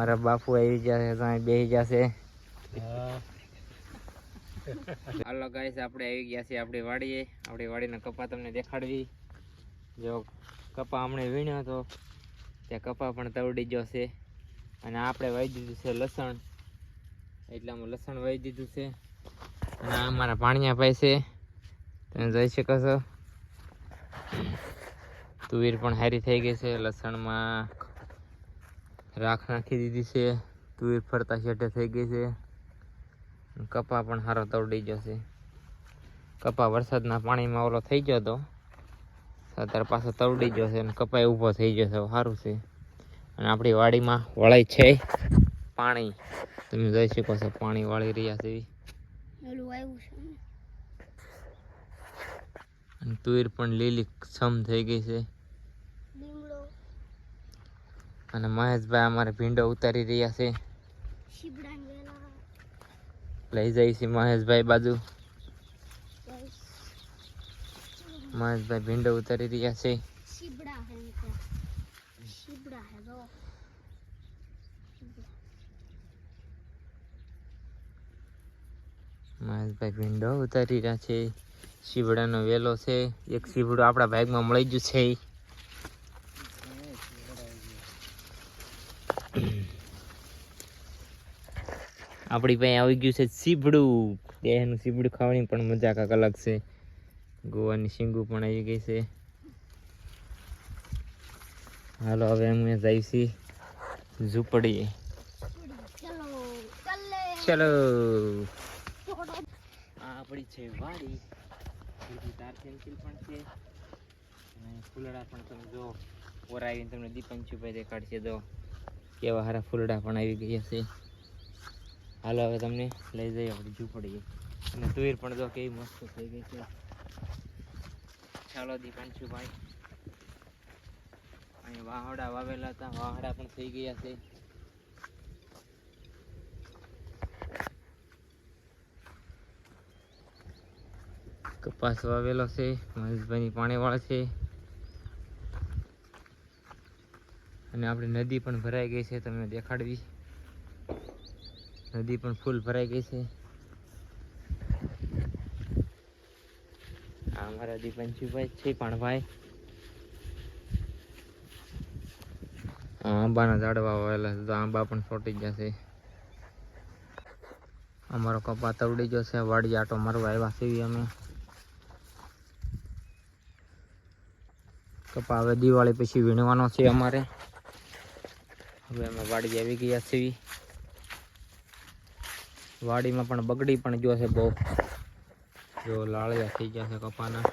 અમારા બાપુ આવી જશે ત્યાં બેસી જશે. હાલો ગાઈસ, આપણે આવી ગયા છીએ આપણી વાડીએ. આપણી વાડીના કપા તમને દેખાડવી. જો કપા હમણાં વીણ્યો હતો ત્યાં કપા પણ તવડી ગયો છે. અને આપણે વાવી દીધું છે લસણ, એટલામાં લસણ વાવી દીધું છે. અને આ અમારા પાણીયા ભાઈ છે, તમે જોઈ શકો છો. તુવેર પણ સારી થઈ ગઈ છે. લસણમાં રાખ નાખી દીધી છે. તુવેર ફરતા શેઠે થઈ ગઈ છે. કપા પણ સારો તવડી ગયો છે. કપા વરસાદના પાણીમાં ઓલો થઈ ગયો હતો, અત્યારે પાછો તવડી ગયો છે અને કપાય ઊભો થઈ ગયો છે. સારું છે. અને આપણી વાડીમાં વળાય છે પાણી, તમે જોઈ શકો છો. પાણી વાળી રહ્યા છે. અને તુવેર પણ લીલી છમ થઈ ગઈ છે. અને મહેશભાઈ અમારે ભીંડો ઉતારી રહ્યા છે. લઈ જાય છે મહેશભાઈ બાજુ. મહેશભાઈ ભીંડો ઉતારી રહ્યા છે. મહેશભાઈ ભીંડો ઉતારી રહ્યા છે. શીવડાનો વેલો છે. એક શીવડું આપણા ભાગમાં મળી ગયું છે. આપણી પાસે આવી ગયું છે સીબડું. એનું સીબડું ખાવાની પણ મજા કાંક અલગ છે. ગોવાની શીંગું પણ આવી ગઈ છે. હાલો હવે અમે જઈશી ઝૂંપડીએ. ચલો, આ આપણી છે વાડી. તાર પેન્સિલ પણ છે અને ફૂલડા પણ તમે જો ઓરાવીને તમને દીપંશુભાઈ દેખાડશે. જો કેવા સારા ફૂલડા પણ આવી ગયા છે. હાલો હવે તમને લઈ જઈએ આપણે ઝૂંપડીએ. અને તુવેર પણ જો કેવી મસ્ત થઈ ગઈ છે. ચાલો દીપાંશુભાઈ. અહીંયા વાહડા વાવેલા હતા, વાહડા પણ થઈ ગયા છે. કપાસ વાવેલો છે. મહેશભાઈની પાણી વાળે છે. અને આપણી નદી પણ ભરાઈ ગઈ છે, તમે દેખાડવી. નદી પણ ફૂલ ભરાઈ ગઈ છે. આ અમારા દીપંશુભાઈ છે ભાણભાઈ. આંબાના ઝાડવા વાવેલા છે, તો આંબા પણ છોટી જશે. અમારો કપા તવડી ગયો છે. વાડી આટો મારવા આવ્યા છીએ અમે. કપા હવે દિવાળી પછી વીણવાનો છે અમારે. હવે અમે વાડી આવી ગયા છીએ. વાડીમાં પણ બગડી પણ ગયો છે બહુ. જો લાળિયા થઈ ગયા છે કપાના.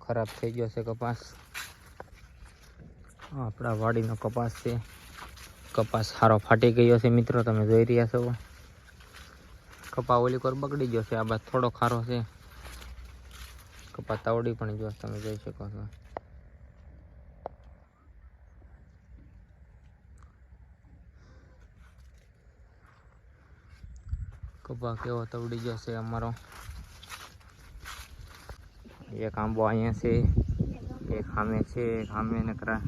ખરાબ થઈ ગયો છે કપાસ. આપણા વાડીનો કપાસ છે. કપાસ સારો ફાટી ગયો છે મિત્રો, તમે જોઈ રહ્યા છો. કપા ઓલી કોર બગડી ગયો છે. આ બાદ થોડો ખારો છે. કપા તવડી પણ ગયો, તમે જોઈ શકો છો. કપા કેવો તવડી ગયો છે અમારો. એક આંબો અહીંયા છે, એક સામે છે, એક સામે નકરા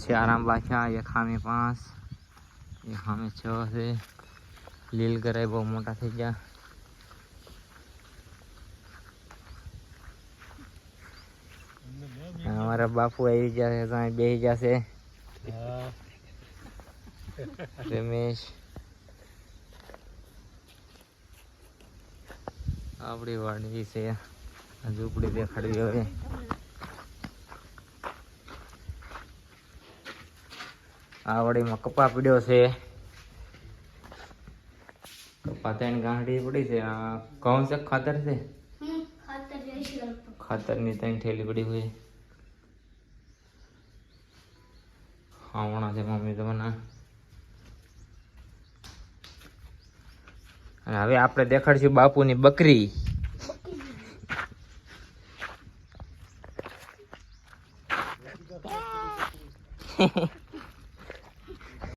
4 આંબા છે. એક સામે 5, એક સામે 6 છે. લીલ કરાય બહુ મોટા થઈ ગયા. અમારા બાપુ આવી જશે, ત્યાં બેસી જશે. રમેશ આપણી વાડી છે. ઝૂંપડી દેખાડવી હવે. આ વાડીમાં કપા પીડ્યો છે. કપા 3 ગાંઠડી પડી છે. આ ઘઉં છે ખાતર છે. ખાતરની 3 થેલી પડી હોય. હાવણા છે મમ્મી તમારા. અને હવે આપણે દેખાડશું બાપુની બકરી.